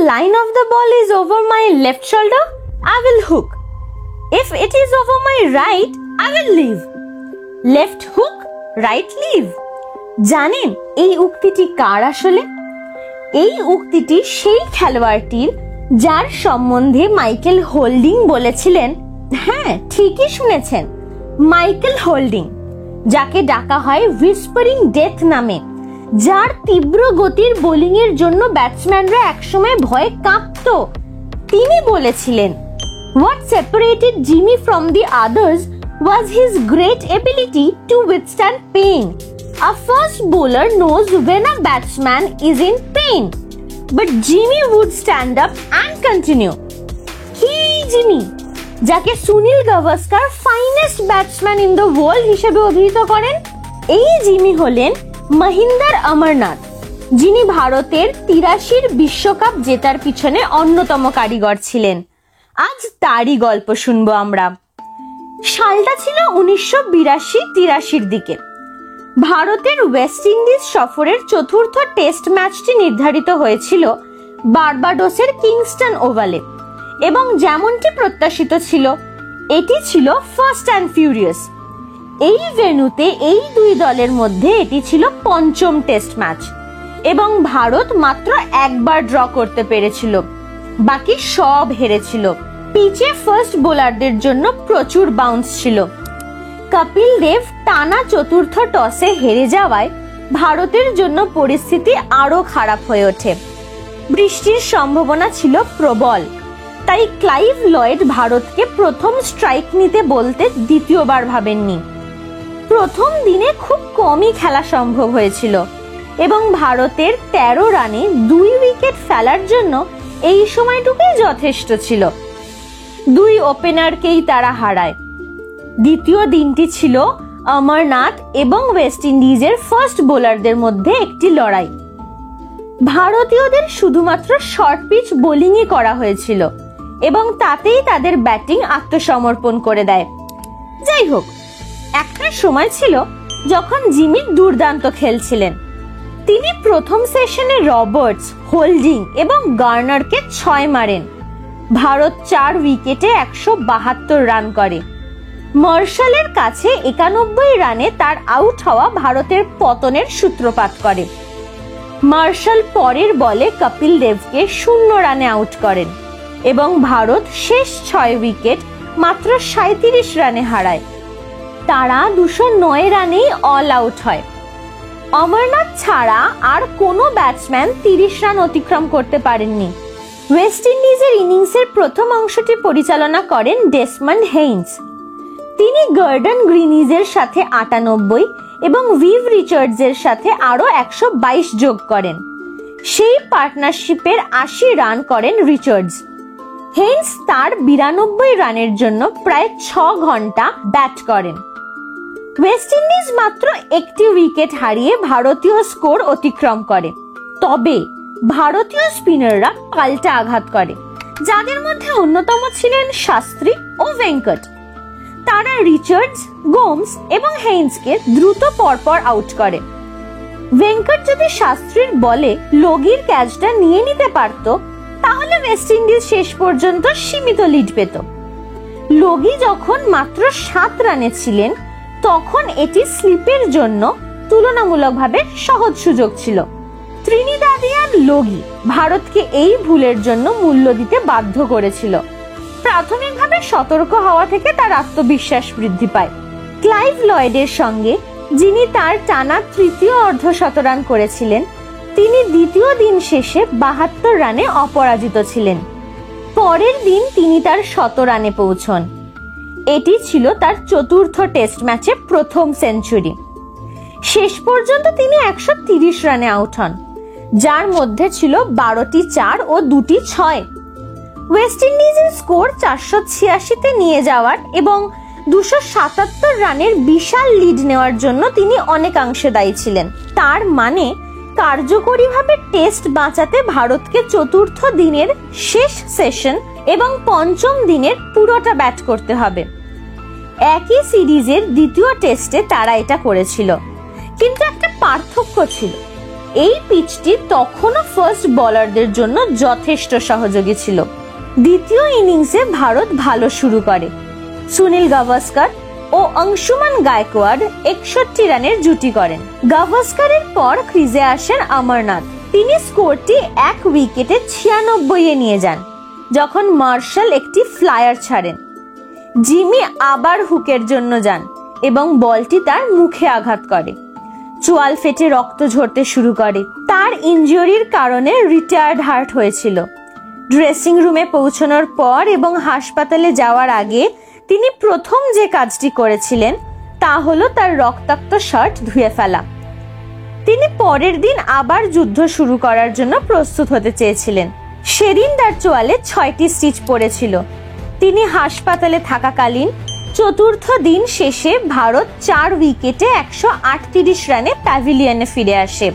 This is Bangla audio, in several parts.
line of the ball is over my left shoulder, I will hook. If it is over my right, I will leave. Left hook, right leave. জানেন এই উক্তিটি কার আসলে? এই উক্তিটি সেই খেলোয়াড়টির যার সম্বন্ধে মাইকেল হোল্ডিং বলেছিলেন, হ্যাঁ ঠিকই শুনেছেন, মাইকেল হোল্ডিং, যাকে ডাকা হয় হুইসপারিং ডেথ নামে, যার তীব্র গতির বোলিং এর জন্য ব্যাটসম্যানরা একসময় ভয়ে কাঁপতো। তিনি বলেছিলেন, What separated Jimmy from the others was his great ability to withstand pain. A fast bowler knows when a batsman is in pain, but Jimmy would stand up and continue. He Jimmy, যাকে Sunil Gavaskar finest batsman in the world হিসেবে অভিহিত করেন, এই জিমি হলেন মহিন্দর অমরনাথ, যিনি ভারতের ৮৩ বিশ্বকাপ জেতার পিছনে অন্যতম কারিগর ছিলেন। আজ তারই গল্প শুনবো আমরা। সালটা ছিল ১৯৮২-৮৩ দিকে। ভারতের ওয়েস্ট ইন্ডিজ সফরের চতুর্থ টেস্ট ম্যাচটি নির্ধারিত হয়েছিল বার্বাডোসের কিংস্টন ওভালে, এবং যেমনটি প্রত্যাশিত ছিল, এটি ছিল ফাস্ট অ্যান্ড ফিউরিয়াস। এই ভেন্যুতে এই দুই দলের মধ্যে এটি ছিল পঞ্চম টেস্ট ম্যাচ, এবং ভারত মাত্র একবার ড্র করতে পেরেছিল, বাকি সব হেরেছিল। পিচে ফাস্ট বোলারদের জন্য প্রচুর বাউন্স ছিল। কপিল দেব টানা চতুর্থ টসে হেরে যাওয়ায় ভারতের জন্য পরিস্থিতি আরো খারাপ হয়ে ওঠে। বৃষ্টির সম্ভাবনা ছিল প্রবল, তাই ক্লাইভ লয়েড ভারতকে প্রথম স্ট্রাইক নিতে বলতে দ্বিতীয়বার ভাবেননি। প্রথম দিনে খুব কমই খেলা সম্ভব হয়েছিল, এবং ভারতের ১৩ রানে ২ উইকেট ফেলার জন্য এই সময়টুকুই যথেষ্ট ছিল। ২ ওপেনারকেই তারা হারায়। দ্বিতীয় দিনটি ছিল অমরনাথ এবং ওয়েস্ট ইন্ডিজের ফাস্ট বোলারদের মধ্যে একটি লড়াই। ভারতীয়দের শুধুমাত্র শর্ট পিচ বোলিংই করা হয়েছিল, এবং তাতেই তাদের ব্যাটিং আত্মসমর্পণ করে দেয়। যাই হোক, একটা সময় ছিল যখন জিমি দুর্দান্ত খেলছিলেন। তিনি প্রথম সেশনে রবার্টস, হোল্ডিং এবং গার্নারকে ৬ মারেন। ভারত ৪ উইকেটে ১৭২ রান করে। মার্শালের কাছে ৯১ রানে তার আউট হওয়া ভারতের পতনের সূত্রপাত করে। মার্শাল পরের বলে কপিল দেবকে ০ রানে আউট করেন, এবং ভারত শেষ ৬ উইকেট মাত্র ৩৭ রানে হারায়। তারা ২০৯ রানেই অল আউট হয়। অমরনাথ ছাড়া আর কোনো ব্যাটসম্যান ৩০ রান অতিক্রম করতে পারেননি। ওয়েস্ট ইন্ডিজের ইনিংসের প্রথম অংশটি পরিচালনা করেন ডেসমন্ড হেইন্স। তিনি গর্ডন গ্রিনিজের সাথে ৯৮ এবং ভিভ রিচার্ডসের সাথে আরো ১২২ যোগ করেন। সেই পার্টনারশিপের ৮০ রান করেন রিচার্ডস। হেইন্স তার ৯২ রানের জন্য প্রায় ৬ ঘন্টা ব্যাট করেন। ওয়েস্ট ইন্ডিজ মাত্র একটি উইকেট হারিয়ে ভারতীয় স্কোর অতিক্রম করে। তবে ভারতীয় স্পিনাররা পাল্টা আঘাত করে, যাদের মধ্যে অন্যতম ছিলেন শাস্ত্রী ও ভেঙ্কট। তারা রিচার্ডস, গোমস এবং হেইন্সকে দ্রুত পরপর আউট করে। ভেঙ্কট যদি শাস্ত্রীর বলে লগির ক্যাচটা নিয়ে নিতে পারত, তাহলে ওয়েস্ট ইন্ডিজ শেষ পর্যন্ত সীমিত লিড পেত। লগি যখন মাত্র ৭ রানে ছিলেন, তখন এটি স্লিপের জন্য তুলনামূলকভাবে সহজ সুযোগ ছিল। ত্রিনিদাদিয়ান লগি ভারতকে এই ভুলের জন্য মূল্য দিতে বাধ্য করেছিল। প্রাথমিকভাবে সতর্ক হওয়া থেকে তার আত্মবিশ্বাস বৃদ্ধি পায়। ক্লাইভ লয়েডের সঙ্গে, যিনি তার টানা তৃতীয় অর্ধশতরান করেছিলেন, তিনি দ্বিতীয় দিন শেষে ৭২ রানে অপরাজিত ছিলেন। পরের দিন তিনি তার ১০০ রানে পৌঁছন। এটি ছিল তার চতুর্থ টেস্ট ম্যাচে প্রথম সেঞ্চুরি। শেষ পর্যন্ত তিনি ১৩০ রানে আউট হন, যার মধ্যে ছিল ১২টি ৪ ও ২টি ৬। ওয়েস্ট ইন্ডিজের স্কোর ৪৮৬-তে নিয়ে যাওয়ার এবং ২৭৭ রানের বিশাল লিড নেওয়ার জন্য তিনি অনেকাংশে দায়ী ছিলেন। তার মানে কার্যকরীভাবে টেস্ট বাঁচাতে ভারতকে চতুর্থ দিনের শেষ সেশন এবং পঞ্চম দিনের পুরোটা ব্যাট করতে হবে। একই সিরিজের দ্বিতীয় টেস্টে তারা এটা করেছিল, কিন্তু একটা পার্থক্য ছিল। এই পিচটি তখনও ফার্স্ট বোলারদের জন্য যথেষ্ট সহযোগী ছিল। দ্বিতীয় ইনিংসে ভারত ভালো শুরু করে। সুনীল গাভাস্কার ও অংশুমান গায়কোয়াড় 61 রানের জুটি করেন। গাভাস্কারের পর ক্রিজে আসেন অমরনাথ। তিনি স্কোরটি 1 উইকেটে 96 নিয়ে যান যখন মার্শাল একটি ফ্লায়ার ছাড়েন। জিমি আবার হুকের জন্য যান এবং বলটি তার মুখে আঘাত করে। চোয়াল ফেটে রক্ত ঝরতে শুরু করে। তার ইনজুরির কারণে রিটায়ার্ড হার্ট হয়েছিল। ড্রেসিং রুমে পৌঁছানোর পর এবং হাসপাতালে যাওয়ার আগে তিনি প্রথম যে কাজটি করেছিলেন তা হলো তার রক্তাক্ত শার্ট ধুয়ে ফেলা। তিনি পরের দিন আবার যুদ্ধ শুরু করার জন্য প্রস্তুত হতে চেয়েছিলেন। সেদিন তার চোয়ালে 6টি স্টিচ পড়েছিল। তিনি হাসপাতালে থাকাকালীন চতুর্থ দিন শেষে ভারত 4 উইকেটে 138 রানে প্যাভিলিয়নে ফিরে আসে।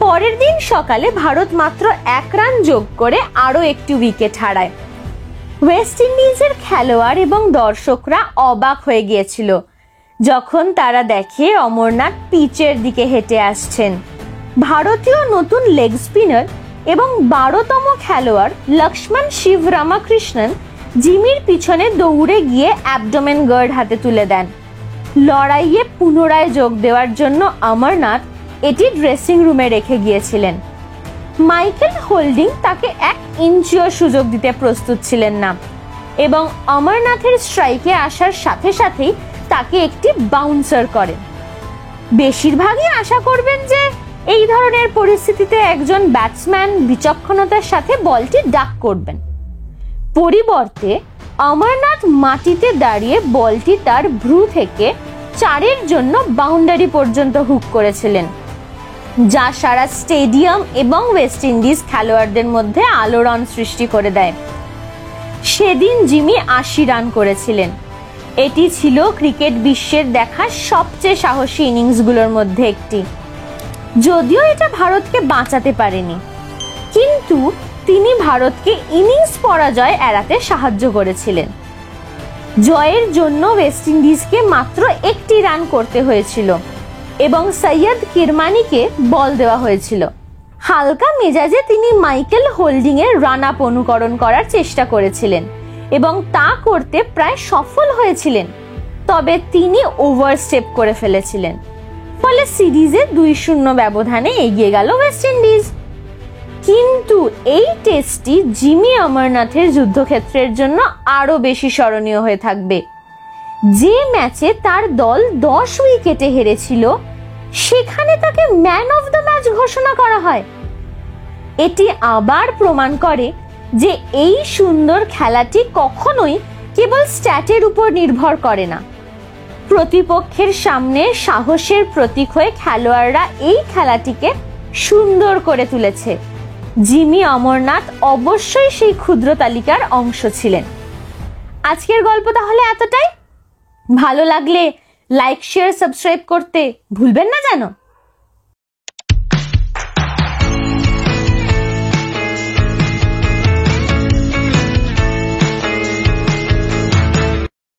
পরের দিন সকালে ভারত মাত্র 1 রান যোগ করে আরো একটি উইকেট হারায়। ওয়েস্ট ইন্ডিজের খেলোয়াড় এবং দর্শকরা অবাক হয়ে গিয়েছিল যখন তারা দেখে অমরনাথ পিচের দিকে হেঁটে আসছেন। ভারতীয় নতুন লেগ স্পিনার এবং 12তম খেলোয়াড় লক্ষ্মণ শিব রামাকৃষ্ণন জিমির পিছনে দৌড়ে গিয়ে অ্যাবডোমেন গার্ড হাতে তুলে দেন। লড়াইয়ে পুনরায় যোগ দেওয়ার জন্য অমরনাথ এটি ড্রেসিং রুমে রেখে গিয়েছিলেন। মাইকেল হোল্ডিং তাকে 1 ইঞ্চিও সুযোগ দিতে প্রস্তুত ছিলেন না এবং অমরনাথের স্ট্রাইকে আসার সাথে সাথেই তাকে একটি বাউন্সার করেন। বেশিরভাগই আশা করবেন যে এই ধরনের পরিস্থিতিতে একজন ব্যাটসম্যান বিচক্ষণতার সাথে বলটি ডাক করবেন। পরিবর্তে অমরনাথ মাটিতে দাঁড়িয়ে বলটি তার ভ্রু থেকে 4-এর জন্য বাউন্ডারি পর্যন্ত হুক করেছিলেন, যা সারা স্টেডিয়াম এবং ওয়েস্ট ইন্ডিজ খেলোয়াড়দের মধ্যে আলোড়ন সৃষ্টি করে দেয়। সেদিন জিমি 80 রান করেছিলেন। এটি ছিল ক্রিকেট বিশ্বের দেখা সবচেয়ে সাহসী ইনিংসগুলোর মধ্যে একটি। যদিও এটা ভারতকে বাঁচাতে পারেনি, কিন্তু তিনি ভারতকে ইনিংস পরাজয় এড়াতে সাহায্য করেছিলেন। জয়ের জন্য ওয়েস্ট ইন্ডিজকে মাত্র 1টি রান করতে হয়েছিল এবং সৈয়দ কিরমানিকে বল দেওয়া হয়েছিল। হালকা মেজাজে তিনি মাইকেল হোল্ডিং এর রান আপ অনুকরণ করার চেষ্টা করেছিলেন এবং তা করতে প্রায় সফল হয়েছিলেন, তবে তিনি ওভারস্টেপ করে ফেলেছিলেন। ফলে সিরিজে 2-0 ব্যবধানে এগিয়ে গেল ওয়েস্ট ইন্ডিজ। কিন্তু এই টেস্টটি জিমি অমরনাথের যুদ্ধক্ষেত্রের জন্য আরো বেশি স্মরণীয় হয়ে থাকবে। যে ম্যাচে তার দল 10 উইকেটে হেরেছিল সেখানে তাকে ম্যান অফ দ্য ম্যাচ ঘোষণা করা হয়। এটি আবার প্রমাণ করে যে এই সুন্দর খেলাটি কখনোই কেবল স্ট্যাটের উপর নির্ভর করে না। প্রতিপক্ষের সামনে সাহসের প্রতীক হয়ে খেলোয়াড়রা এই খেলাটিকে সুন্দর করে তুলেছে। জিমি অমরনাথ অবশ্যই সেই ক্ষুদ্র তালিকার অংশ ছিলেন। আজকের গল্প তাহলে এতটাই। ভালো লাগলে লাইক, শেয়ার, সাবস্ক্রাইব করতে ভুলবেন না যেন।